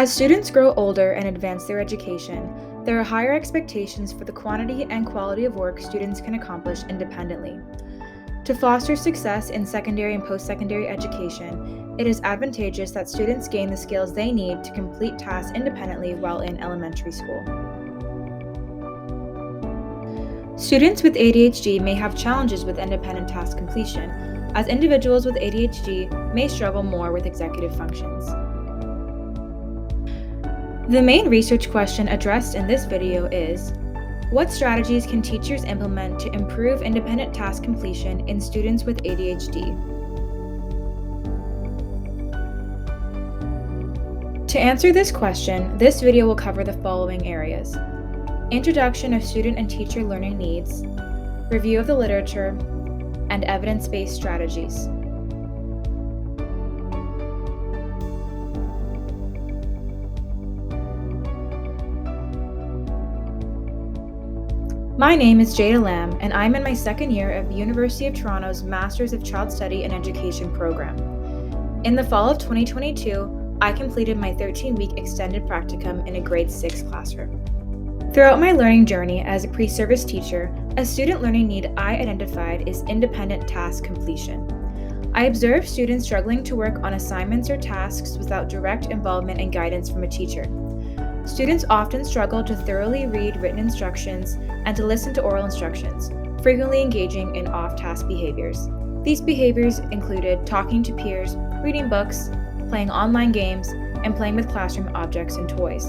As students grow older and advance their education, there are higher expectations for the quantity and quality of work students can accomplish independently. To foster success in secondary and post-secondary education, it is advantageous that students gain the skills they need to complete tasks independently while in elementary school. Students with ADHD may have challenges with independent task completion, as individuals with ADHD may struggle more with executive functions. The main research question addressed in this video is, what strategies can teachers implement to improve independent task completion in students with ADHD? To answer this question, this video will cover the following areas: introduction of student and teacher learning needs, review of the literature, and evidence-based strategies. My name is Jada Lamb, and I'm in my second year of the University of Toronto's Masters of Child Study and Education program. In the fall of 2022, I completed my 13-week extended practicum in a grade 6 classroom. Throughout my learning journey as a pre-service teacher, a student learning need I identified is independent task completion. I observed students struggling to work on assignments or tasks without direct involvement and guidance from a teacher. Students often struggle to thoroughly read written instructions and to listen to oral instructions, frequently engaging in off-task behaviors. These behaviors included talking to peers, reading books, playing online games, and playing with classroom objects and toys.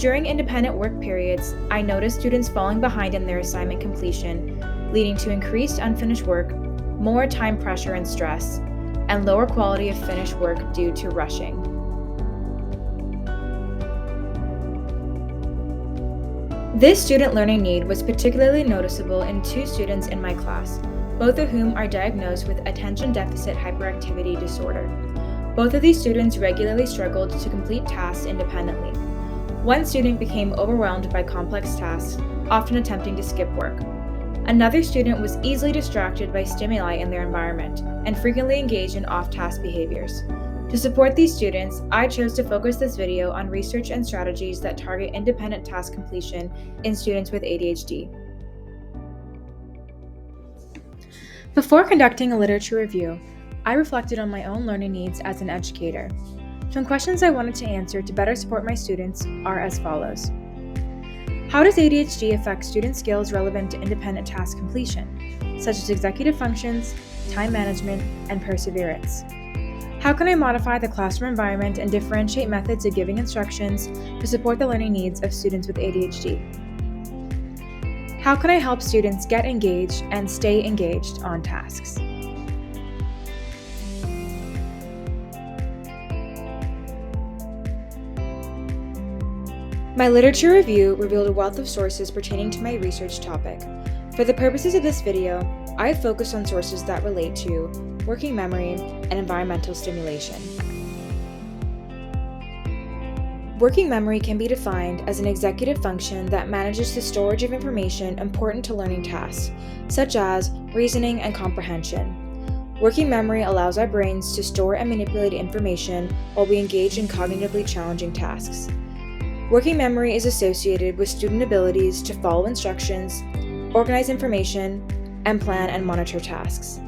During independent work periods, I noticed students falling behind in their assignment completion, leading to increased unfinished work, more time pressure and stress, and lower quality of finished work due to rushing. This student learning need was particularly noticeable in 2 students in my class, both of whom are diagnosed with attention deficit hyperactivity disorder. Both of these students regularly struggled to complete tasks independently. One student became overwhelmed by complex tasks, often attempting to skip work. Another student was easily distracted by stimuli in their environment and frequently engaged in off-task behaviors. To support these students, I chose to focus this video on research and strategies that target independent task completion in students with ADHD. Before conducting a literature review, I reflected on my own learning needs as an educator. Some questions I wanted to answer to better support my students are as follows. How does ADHD affect student skills relevant to independent task completion, such as executive functions, time management, and perseverance? How can I modify the classroom environment and differentiate methods of giving instructions to support the learning needs of students with ADHD? How can I help students get engaged and stay engaged on tasks? My literature review revealed a wealth of sources pertaining to my research topic. For the purposes of this video, I have focused on sources that relate to working memory and environmental stimulation. Working memory can be defined as an executive function that manages the storage of information important to learning tasks, such as reasoning and comprehension. Working memory allows our brains to store and manipulate information while we engage in cognitively challenging tasks. Working memory is associated with student abilities to follow instructions, organize information, and plan and monitor tasks.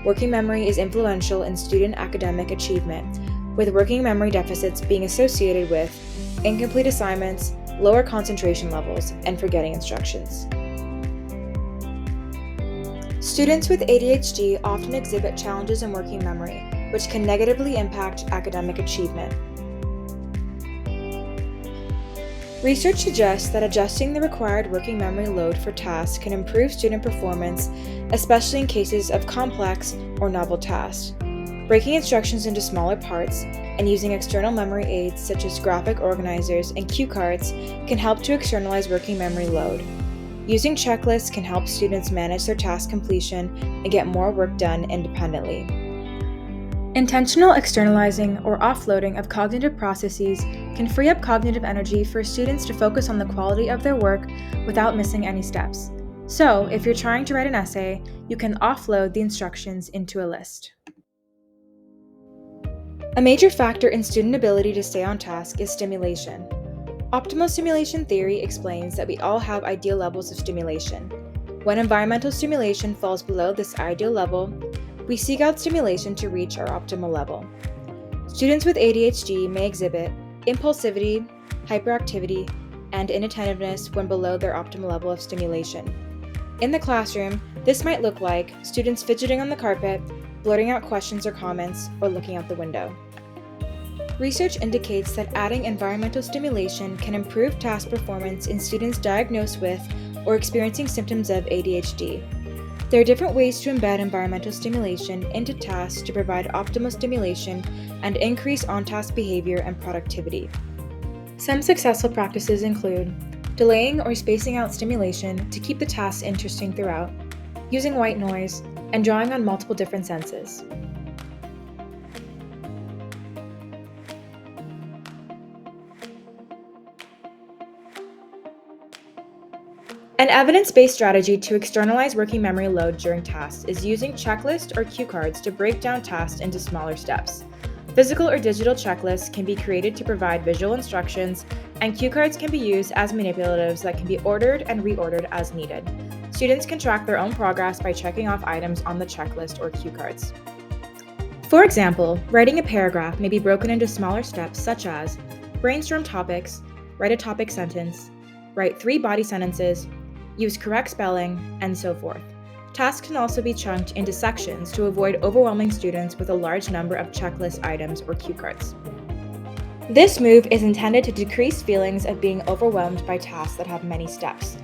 Working memory is influential in student academic achievement, with working memory deficits being associated with incomplete assignments, lower concentration levels, and forgetting instructions. Students with ADHD often exhibit challenges in working memory, which can negatively impact academic achievement. Research suggests that adjusting the required working memory load for tasks can improve student performance, especially in cases of complex or novel tasks. Breaking instructions into smaller parts and using external memory aids such as graphic organizers and cue cards can help to externalize working memory load. Using checklists can help students manage their task completion and get more work done independently. Intentional externalizing or offloading of cognitive processes can free up cognitive energy for students to focus on the quality of their work without missing any steps. So, if you're trying to write an essay, you can offload the instructions into a list. A major factor in student ability to stay on task is stimulation. Optimal stimulation theory explains that we all have ideal levels of stimulation. When environmental stimulation falls below this ideal level, we seek out stimulation to reach our optimal level. Students with ADHD may exhibit impulsivity, hyperactivity, and inattentiveness when below their optimal level of stimulation. In the classroom, this might look like students fidgeting on the carpet, blurting out questions or comments, or looking out the window. Research indicates that adding environmental stimulation can improve task performance in students diagnosed with or experiencing symptoms of ADHD. There are different ways to embed environmental stimulation into tasks to provide optimal stimulation and increase on-task behavior and productivity. Some successful practices include delaying or spacing out stimulation to keep the tasks interesting throughout, using white noise, and drawing on multiple different senses. An evidence-based strategy to externalize working memory load during tasks is using checklists or cue cards to break down tasks into smaller steps. Physical or digital checklists can be created to provide visual instructions, and cue cards can be used as manipulatives that can be ordered and reordered as needed. Students can track their own progress by checking off items on the checklist or cue cards. For example, writing a paragraph may be broken into smaller steps such as brainstorm topics, write a topic sentence, write 3 body sentences, use correct spelling, and so forth. Tasks can also be chunked into sections to avoid overwhelming students with a large number of checklist items or cue cards. This move is intended to decrease feelings of being overwhelmed by tasks that have many steps.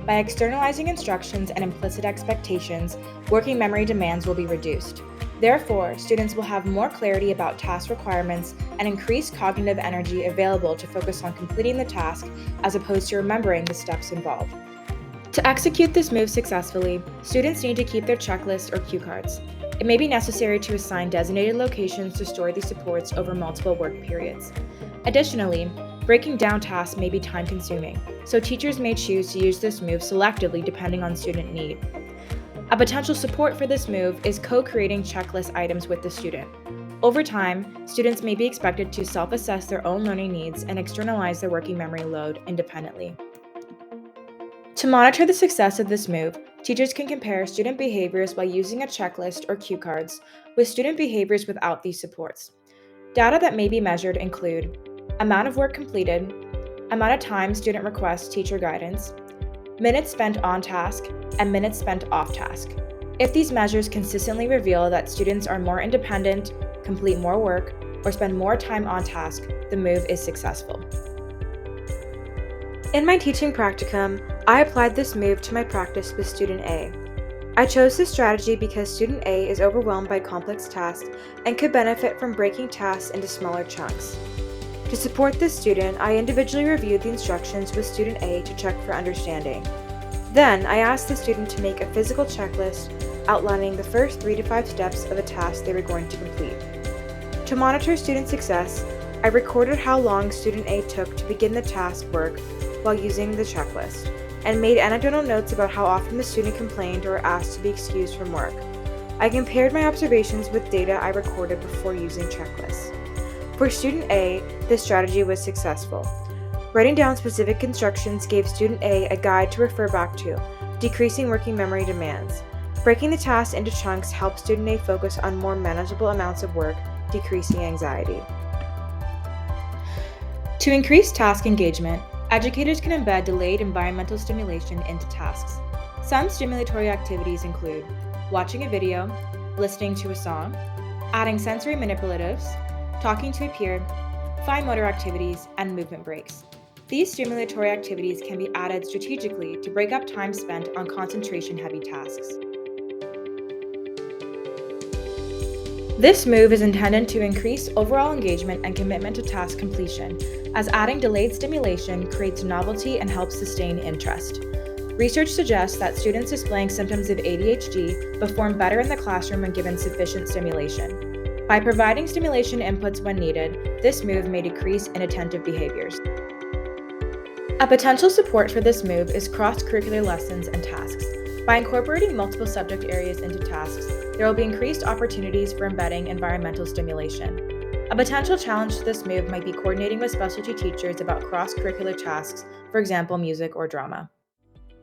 By externalizing instructions and implicit expectations, working memory demands will be reduced. Therefore, students will have more clarity about task requirements and increased cognitive energy available to focus on completing the task as opposed to remembering the steps involved. To execute this move successfully, students need to keep their checklists or cue cards. It may be necessary to assign designated locations to store these supports over multiple work periods. Additionally, breaking down tasks may be time-consuming, so teachers may choose to use this move selectively depending on student need. A potential support for this move is co-creating checklist items with the student. Over time, students may be expected to self-assess their own learning needs and externalize their working memory load independently. To monitor the success of this move, teachers can compare student behaviors while using a checklist or cue cards with student behaviors without these supports. Data that may be measured include amount of work completed, amount of time student requests teacher guidance, minutes spent on task, and minutes spent off task. If these measures consistently reveal that students are more independent, complete more work, or spend more time on task, the move is successful. In my teaching practicum, I applied this move to my practice with student A. I chose this strategy because student A is overwhelmed by complex tasks and could benefit from breaking tasks into smaller chunks. To support this student, I individually reviewed the instructions with student A to check for understanding. Then, I asked the student to make a physical checklist outlining the first 3 to 5 steps of a task they were going to complete. To monitor student success, I recorded how long student A took to begin the task work while using the checklist, and made anecdotal notes about how often the student complained or asked to be excused from work. I compared my observations with data I recorded before using checklists. For student A, this strategy was successful. Writing down specific instructions gave student A a guide to refer back to, decreasing working memory demands. Breaking the tasks into chunks helped student A focus on more manageable amounts of work, decreasing anxiety. To increase task engagement, educators can embed delayed environmental stimulation into tasks. Some stimulatory activities include watching a video, listening to a song, adding sensory manipulatives, talking to a peer, fine motor activities, and movement breaks. These stimulatory activities can be added strategically to break up time spent on concentration-heavy tasks. This move is intended to increase overall engagement and commitment to task completion, as adding delayed stimulation creates novelty and helps sustain interest. Research suggests that students displaying symptoms of ADHD perform better in the classroom when given sufficient stimulation. By providing stimulation inputs when needed, this move may decrease inattentive behaviors. A potential support for this move is cross-curricular lessons and tasks. By incorporating multiple subject areas into tasks, there will be increased opportunities for embedding environmental stimulation. A potential challenge to this move might be coordinating with specialty teachers about cross-curricular tasks, for example, music or drama.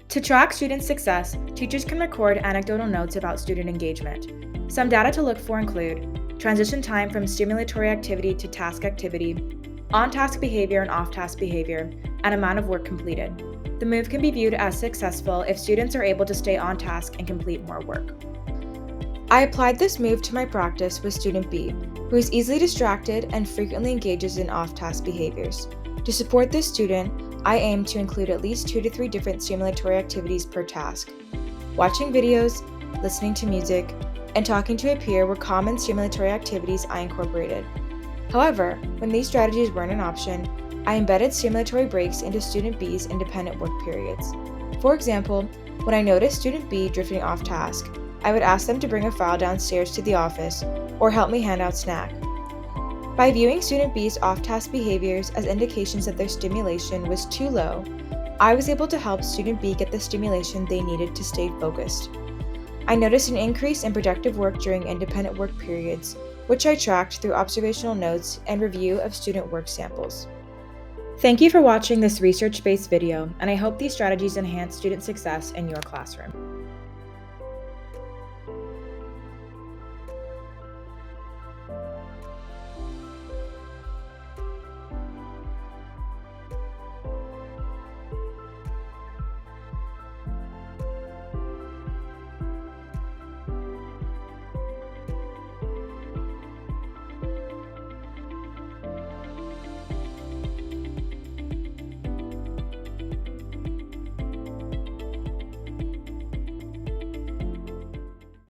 To track student success, teachers can record anecdotal notes about student engagement. Some data to look for include transition time from stimulatory activity to task activity, on-task behavior and off-task behavior, and amount of work completed. The move can be viewed as successful if students are able to stay on task and complete more work. I applied this move to my practice with student B, who is easily distracted and frequently engages in off-task behaviors. To support this student, I aim to include at least 2 to 3 different stimulatory activities per task. Watching videos, listening to music, and talking to a peer were common stimulatory activities I incorporated. However, when these strategies weren't an option, I embedded stimulatory breaks into student B's independent work periods. For example, when I noticed student B drifting off task, I would ask them to bring a file downstairs to the office or help me hand out snack. By viewing student B's off-task behaviors as indications that their stimulation was too low, I was able to help student B get the stimulation they needed to stay focused. I noticed an increase in productive work during independent work periods, which I tracked through observational notes and review of student work samples. Thank you for watching this research-based video, and I hope these strategies enhance student success in your classroom.